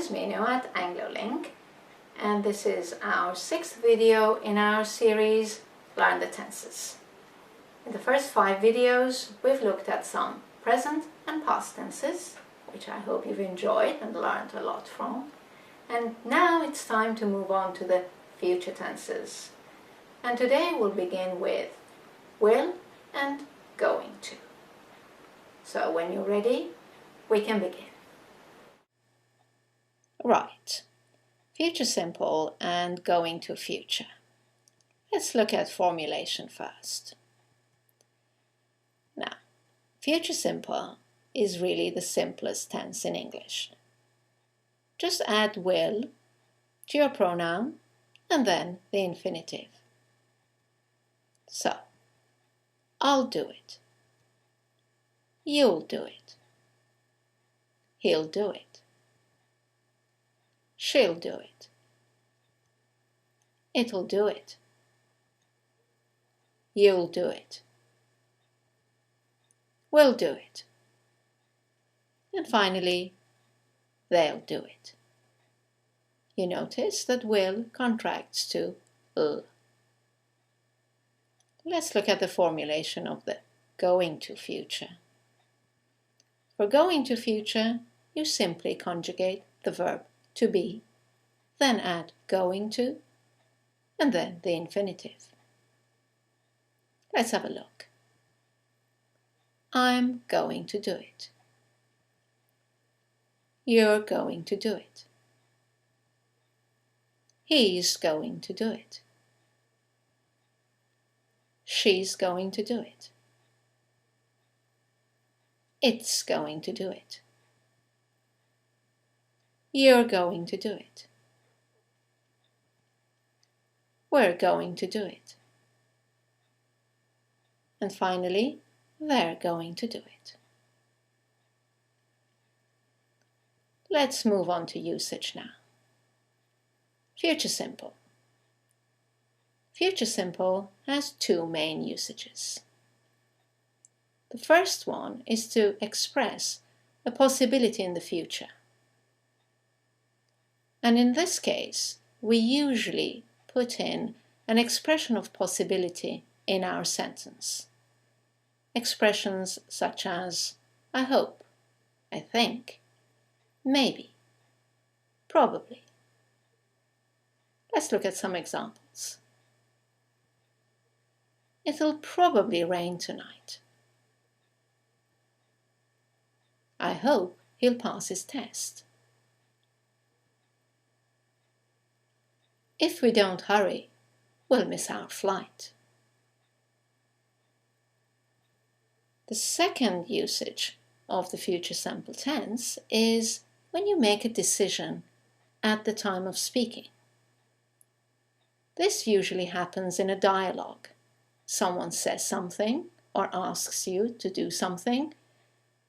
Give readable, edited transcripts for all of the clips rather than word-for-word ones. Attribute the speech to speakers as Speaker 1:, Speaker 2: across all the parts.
Speaker 1: is Mino at AngloLink, and this is our 6th video in our series Learn the Tenses. In the first 5 videos we've looked at some present and past tenses, which I hope you've enjoyed and learned a lot from. And now it's time to move on to the future tenses. And today we'll begin with will and going to. So when you're ready, we can begin. Right, future simple and going to future. Let's look at formulation first. Now, future simple is really the simplest tense in English. Just add will to your pronoun and then the infinitive. So, I'll do it. You'll do it. He'll do it. She'll do it. It'll do it. You'll do it. We'll do it. And finally, they'll do it. You notice that will contracts to l. Let's look at the formulation of the going to future. For going to future, you simply conjugate the verb to be, then add going to, and then the infinitive. Let's have a look. I'm going to do it. You're going to do it. He's going to do it. She's going to do it. It's going to do it. You're going to do it. We're going to do it. And finally, they're going to do it. Let's move on to usage now. Future simple. Future simple has 2 main usages. The first one is to express a possibility in the future. And in this case, we usually put in an expression of possibility in our sentence. Expressions such as I hope, I think, maybe, probably. Let's look at some examples. It'll probably rain tonight. I hope he'll pass his test. If we don't hurry, we'll miss our flight. The second usage of the future simple tense is when you make a decision at the time of speaking. This usually happens in a dialogue. Someone says something or asks you to do something,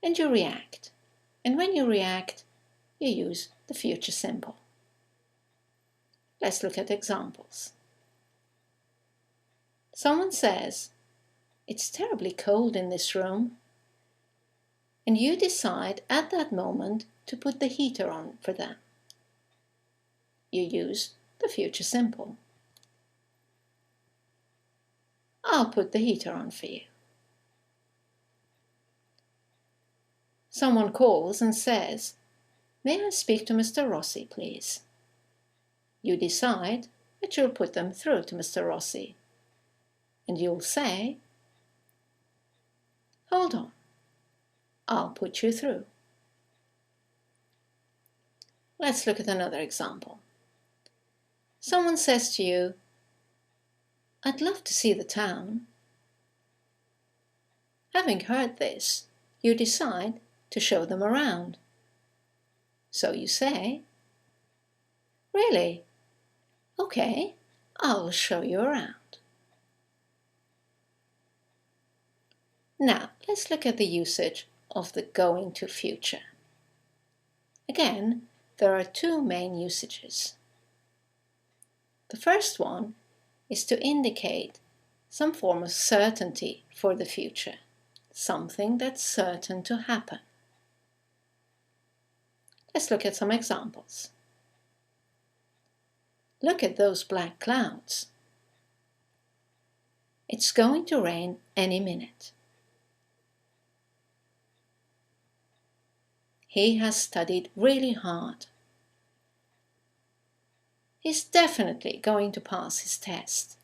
Speaker 1: and you react. And when you react, you use the future simple. Let's look at examples. Someone says, "It's terribly cold in this room," and you decide at that moment to put the heater on for them. You use the future simple. I'll put the heater on for you. Someone calls and says, "May I speak to Mr. Rossi, please?" You decide that you'll put them through to Mr. Rossi, and you'll say, "Hold on, I'll put you through." Let's look at another example. Someone says to you, "I'd love to see the town." Having heard this, you decide to show them around. So you say, "Really? Okay, I'll show you around." Now, let's look at the usage of the going to future. Again, there are 2 main usages. The first one is to indicate some form of certainty for the future, something that's certain to happen. Let's look at some examples. Look at those black clouds. It's going to rain any minute. He has studied really hard. He's definitely going to pass his test.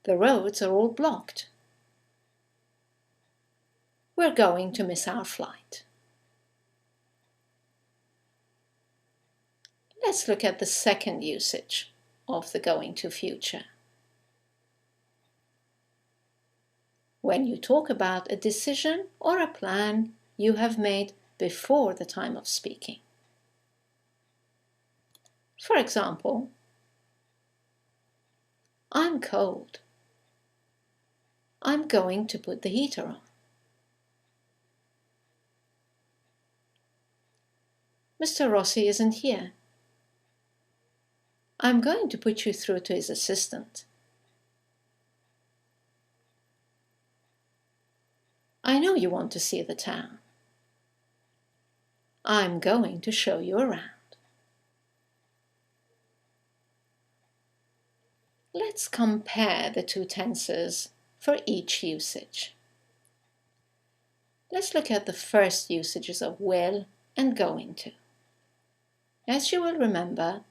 Speaker 1: The roads are all blocked. We're going to miss our flight. Let's look at the second usage of the going to future. When you talk about a decision or a plan you have made before the time of speaking. For example, I'm cold. I'm going to put the heater on. Mr. Rossi isn't here. I'm going to put you through to his assistant. I know you want to see the town. I'm going to show you around. Let's compare the two tenses for each usage. Let's look at the first usages of will and going to. As you will remember,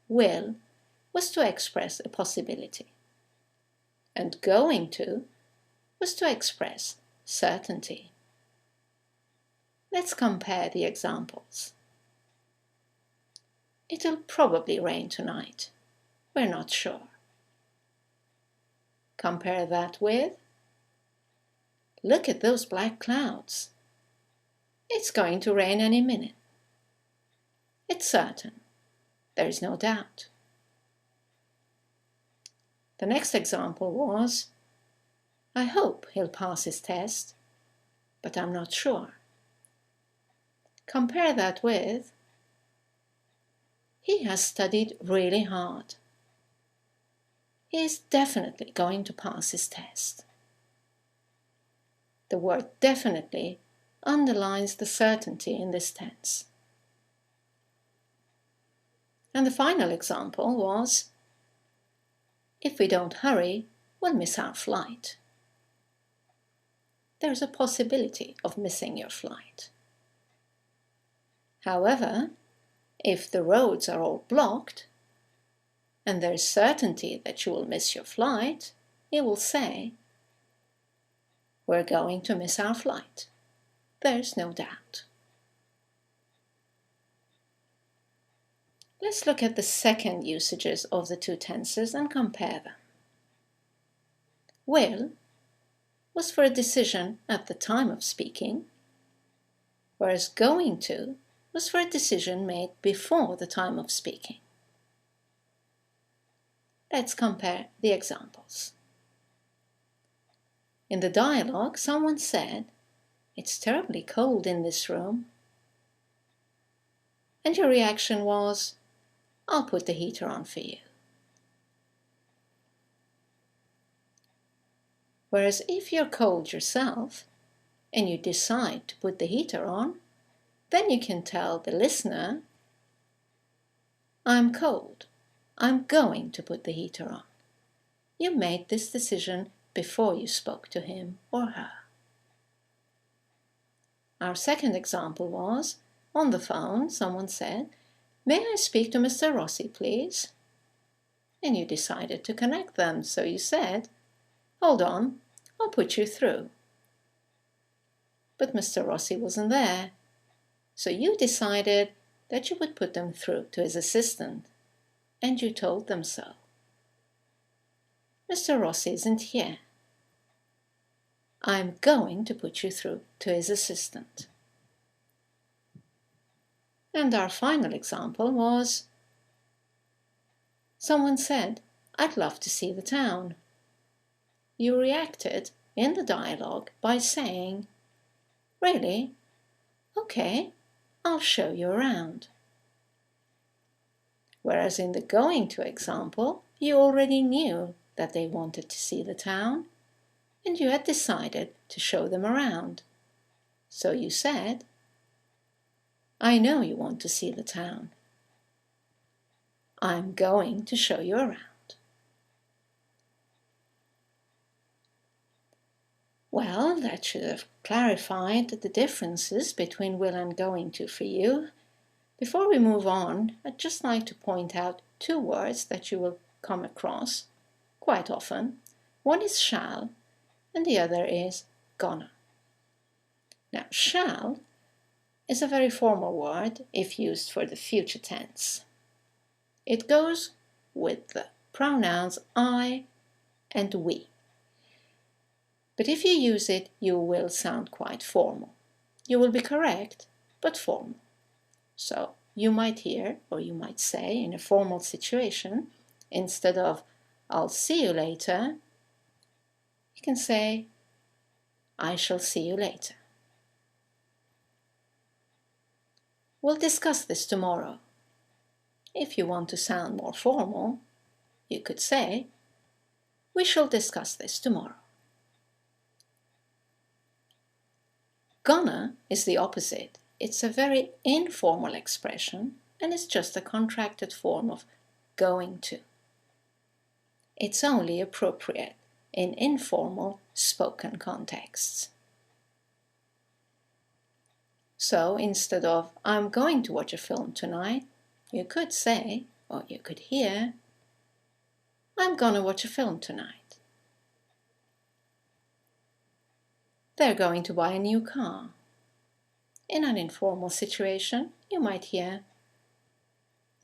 Speaker 1: will was to express a possibility, and going to was to express certainty. Let's compare the examples. It'll probably rain tonight. We're not sure. Compare that with, look at those black clouds. It's going to rain any minute. It's certain. There is no doubt. The next example was, I hope he'll pass his test, but I'm not sure. Compare that with, he has studied really hard. He is definitely going to pass his test. The word definitely underlines the certainty in this tense. And the final example was, if we don't hurry, we'll miss our flight. There's a possibility of missing your flight. However, if the roads are all blocked, and there's certainty that you will miss your flight, you will say, we're going to miss our flight. There's no doubt. Let's look at the second usages of the two tenses and compare them. Will was for a decision at the time of speaking, whereas going to was for a decision made before the time of speaking. Let's compare the examples. In the dialogue, someone said, "It's terribly cold in this room." And your reaction was, "I'll put the heater on for you." Whereas if you're cold yourself and you decide to put the heater on, then you can tell the listener, "I'm cold. I'm going to put the heater on." You made this decision before you spoke to him or her. Our second example was, on the phone, someone said, "May I speak to Mr. Rossi, please?" And you decided to connect them, so you said, "Hold on, I'll put you through." But Mr. Rossi wasn't there, so you decided that you would put them through to his assistant, and you told them so. "Mr. Rossi isn't here. I'm going to put you through to his assistant." And our final example was, someone said, "I'd love to see the town." You reacted in the dialogue by saying, "Really? Okay, I'll show you around." Whereas in the going to example, you already knew that they wanted to see the town, and you had decided to show them around. So you said, I know you want to see the town. I'm going to show you around. Well, that should have clarified the differences between will and going to for you. Before we move on, I'd just like to point out two words that you will come across quite often. One is shall, and the other is gonna. Now, shall is a very formal word if used for the future tense. It goes with the pronouns I and we. But if you use it, you will sound quite formal. You will be correct, but formal. So you might hear, or you might say in a formal situation, instead of I'll see you later, you can say I shall see you later. We'll discuss this tomorrow. If you want to sound more formal, you could say we shall discuss this tomorrow. Gonna is the opposite. It's a very informal expression and it's just a contracted form of going to. It's only appropriate in informal spoken contexts. So instead of I'm going to watch a film tonight, you could say, or you could hear, I'm gonna watch a film tonight. They're going to buy a new car. In an informal situation, you might hear,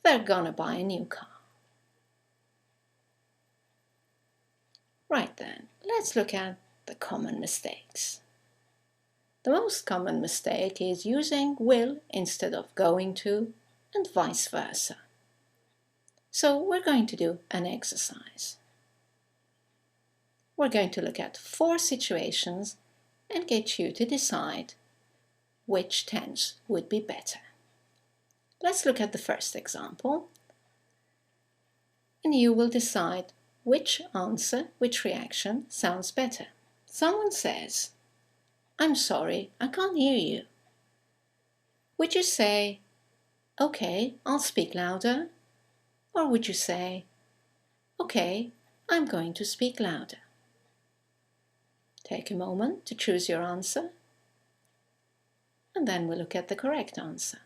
Speaker 1: they're gonna buy a new car. Right then, let's look at the common mistakes. The most common mistake is using will instead of going to, and vice versa. So we're going to do an exercise. We're going to look at 4 situations and get you to decide which tense would be better. Let's look at the first example, and you will decide which answer, which reaction sounds better. Someone says, I'm sorry, I can't hear you. Would you say, okay, I'll speak louder? Or would you say, okay, I'm going to speak louder? Take a moment to choose your answer, and then we'll look at the correct answer.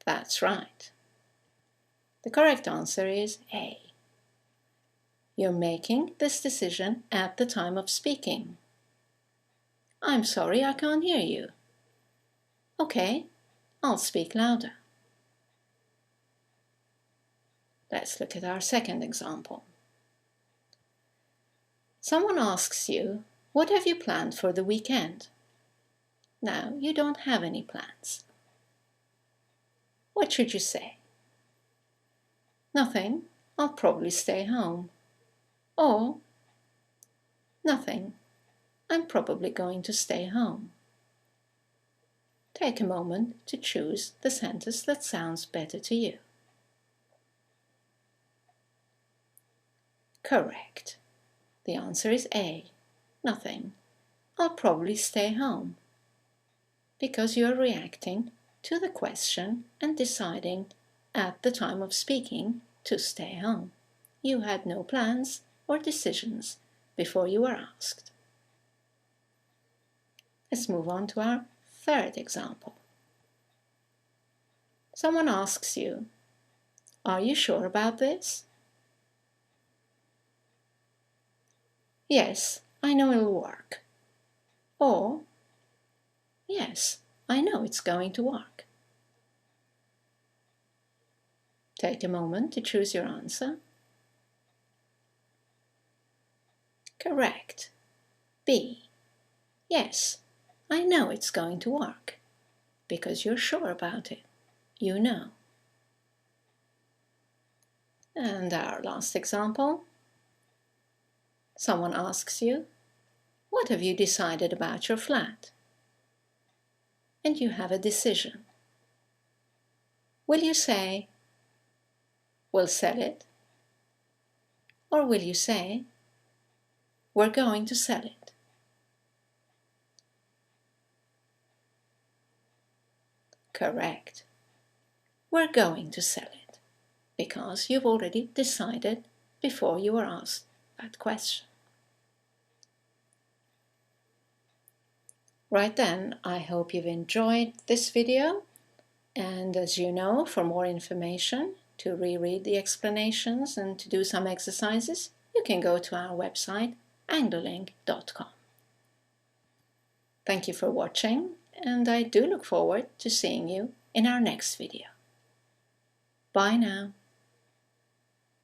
Speaker 1: That's right. The correct answer is A. You're making this decision at the time of speaking. I'm sorry, I can't hear you. Okay, I'll speak louder. Let's look at our second example. Someone asks you, what have you planned for the weekend? Now, you don't have any plans. What should you say? Nothing, I'll probably stay home. Or, nothing, I'm probably going to stay home. Take a moment to choose the sentence that sounds better to you. Correct. The answer is A. Nothing. I'll probably stay home. Because you're reacting to the question and deciding at the time of speaking to stay home. You had no plans or decisions before you were asked. Let's move on to our third example. Someone asks you, are you sure about this? Yes, I know it'll work. Or, yes, I know it's going to work. Take a moment to choose your answer. Correct. B. Yes, I know it's going to work. Because you're sure about it. You know. And our last example. Someone asks you, what have you decided about your flat? And you have a decision. Will you say, we'll sell it? Or will you say, we're going to sell it? Correct. We're going to sell it, because you've already decided before you were asked that question. Right then, I hope you've enjoyed this video, and as you know, for more information, to reread the explanations and to do some exercises, you can go to our website anglerlink.com. Thank you for watching, and I do look forward to seeing you in our next video. Bye now.